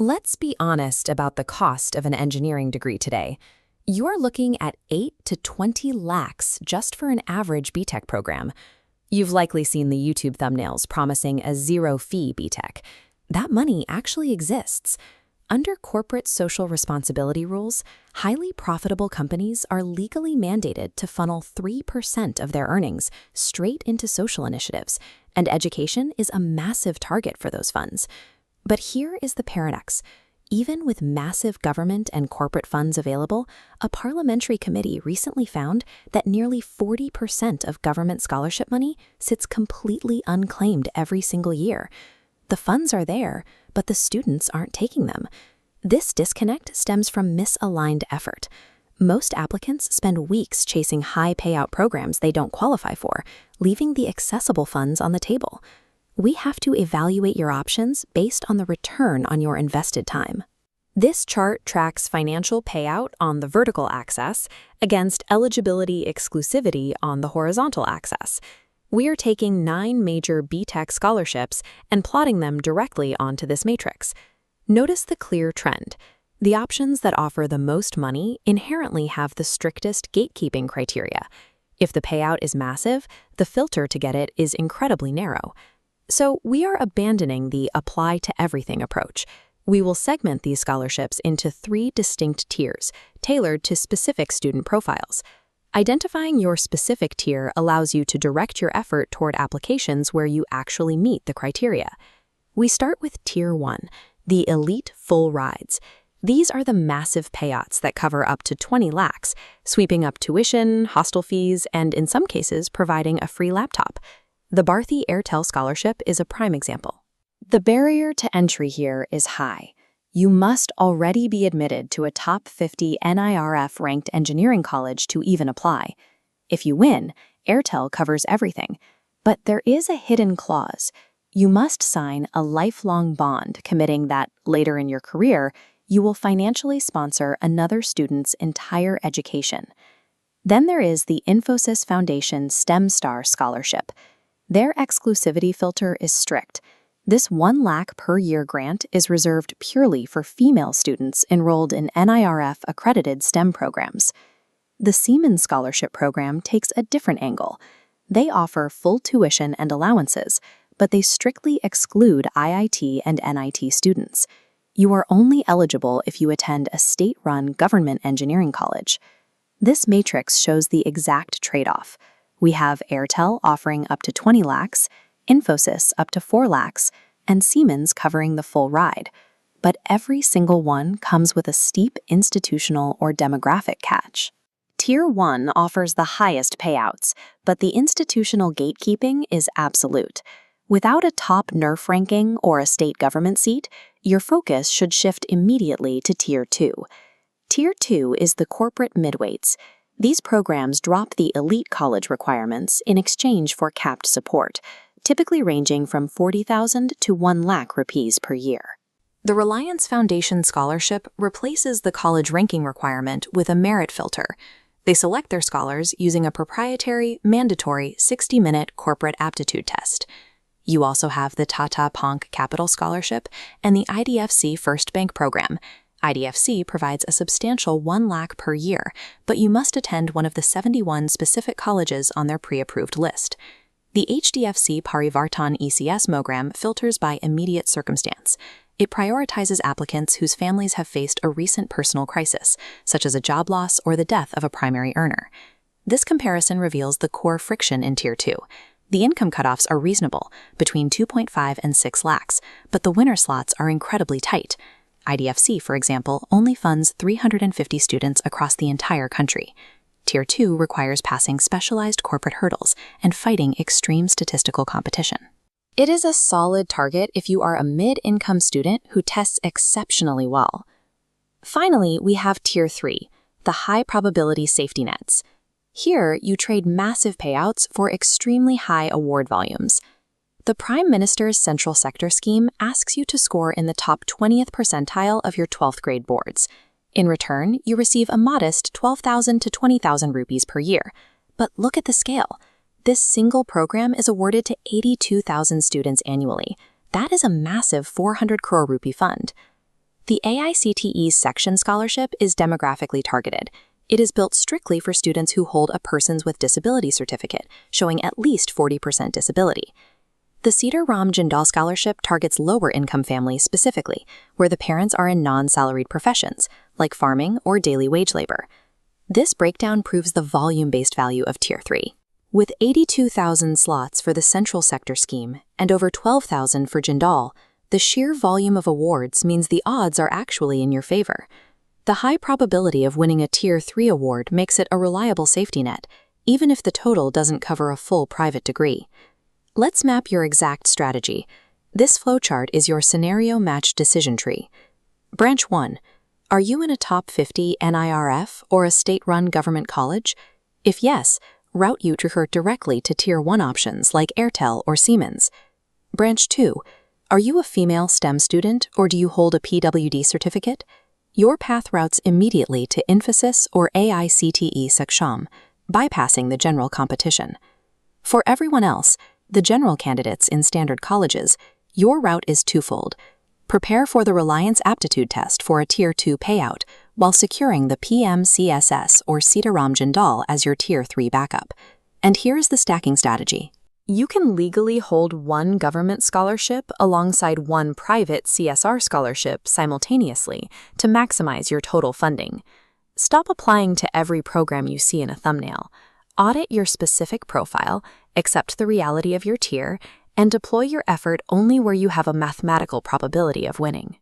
Let's be honest about the cost of an engineering degree today. You're looking at 8 to 20 lakhs just for an average B.Tech program. You've likely seen the YouTube thumbnails promising a zero-fee B.Tech. That money actually exists. Under corporate social responsibility rules, highly profitable companies are legally mandated to funnel 3% of their earnings straight into social initiatives, and education is a massive target for those funds. But here is the paradox. Even with massive government and corporate funds available, a parliamentary committee recently found that nearly 40% of government scholarship money sits completely unclaimed every single year. The funds are there, but the students aren't taking them. This disconnect stems from misaligned effort. Most applicants spend weeks chasing high payout programs they don't qualify for, leaving the accessible funds on the table. We have to evaluate your options based on the return on your invested time. This chart tracks financial payout on the vertical axis against eligibility exclusivity on the horizontal axis. We are taking 9 major B.Tech scholarships and plotting them directly onto this matrix. Notice the clear trend. The options that offer the most money inherently have the strictest gatekeeping criteria. If the payout is massive, the filter to get it is incredibly narrow. So we are abandoning the apply to everything approach. We will segment these scholarships into 3 distinct tiers, tailored to specific student profiles. Identifying your specific tier allows you to direct your effort toward applications where you actually meet the criteria. We start with Tier 1, the elite full rides. These are the massive payouts that cover up to 20 lakhs, sweeping up tuition, hostel fees, and in some cases providing a free laptop. The Bharti Airtel Scholarship is a prime example. The barrier to entry here is high. You must already be admitted to a top 50 NIRF-ranked engineering college to even apply. If you win, Airtel covers everything. But there is a hidden clause. You must sign a lifelong bond committing that, later in your career, you will financially sponsor another student's entire education. Then there is the Infosys Foundation STEM Star Scholarship. Their exclusivity filter is strict. This 1 lakh per year grant is reserved purely for female students enrolled in NIRF-accredited STEM programs. The Siemens Scholarship Program takes a different angle. They offer full tuition and allowances, but they strictly exclude IIT and NIT students. You are only eligible if you attend a state-run government engineering college. This matrix shows the exact trade-off. We have Airtel offering up to 20 lakhs, Infosys up to 4 lakhs, and Siemens covering the full ride. But every single one comes with a steep institutional or demographic catch. Tier 1 offers the highest payouts, but the institutional gatekeeping is absolute. Without a top NERF ranking or a state government seat, your focus should shift immediately to Tier 2. Tier 2 is the corporate midweights. These programs drop the elite college requirements in exchange for capped support, typically ranging from 40,000 to 1 lakh rupees per year. The Reliance Foundation Scholarship replaces the college ranking requirement with a merit filter. They select their scholars using a proprietary, mandatory 60-minute corporate aptitude test. You also have the Tata Ponk Capital Scholarship and the IDFC First Bank Program. IDFC provides a substantial 1 lakh per year, but you must attend one of the 71 specific colleges on their pre-approved list. The HDFC Parivartan ECS program filters by immediate circumstance. It prioritizes applicants whose families have faced a recent personal crisis, such as a job loss or the death of a primary earner. This comparison reveals the core friction in Tier 2. The income cutoffs are reasonable, between 2.5 and 6 lakhs, but the winner slots are incredibly tight. IDFC, for example, only funds 350 students across the entire country. Tier 2 requires passing specialized corporate hurdles and fighting extreme statistical competition. It is a solid target if you are a mid-income student who tests exceptionally well. Finally, we have Tier 3, the high-probability safety nets. Here, you trade massive payouts for extremely high award volumes. The Prime Minister's Central Sector Scheme asks you to score in the top 20th percentile of your 12th grade boards. In return, you receive a modest 12,000 to 20,000 rupees per year. But look at the scale. This single program is awarded to 82,000 students annually. That is a massive 400 crore rupee fund. The AICTE's Section Scholarship is demographically targeted. It is built strictly for students who hold a Persons with Disability certificate, showing at least 40% disability. The Sitaram Jindal Scholarship targets lower-income families specifically, where the parents are in non-salaried professions, like farming or daily wage labor. This breakdown proves the volume-based value of Tier 3. With 82,000 slots for the Central Sector scheme and over 12,000 for Jindal, the sheer volume of awards means the odds are actually in your favor. The high probability of winning a Tier 3 award makes it a reliable safety net, even if the total doesn't cover a full private degree. Let's map your exact strategy. This flowchart is your scenario-matched decision tree. Branch 1. Are you in a top 50 NIRF or a state-run government college? If yes, route you directly to Tier 1 options like Airtel or Siemens. Branch 2. Are you a female STEM student or do you hold a PWD certificate? Your path routes immediately to Infosys or AICTE Saksham, bypassing the general competition. For everyone else, the general candidates in standard colleges, your route is twofold. Prepare for the Reliance aptitude test for a Tier 2 payout while securing the PM-CSS or Sitaram Jindal as your Tier 3 backup. And here's the stacking strategy. You can legally hold one government scholarship alongside one private CSR scholarship simultaneously to maximize your total funding. Stop applying to every program you see in a thumbnail. Audit your specific profile, accept the reality of your tier, and deploy your effort only where you have a mathematical probability of winning.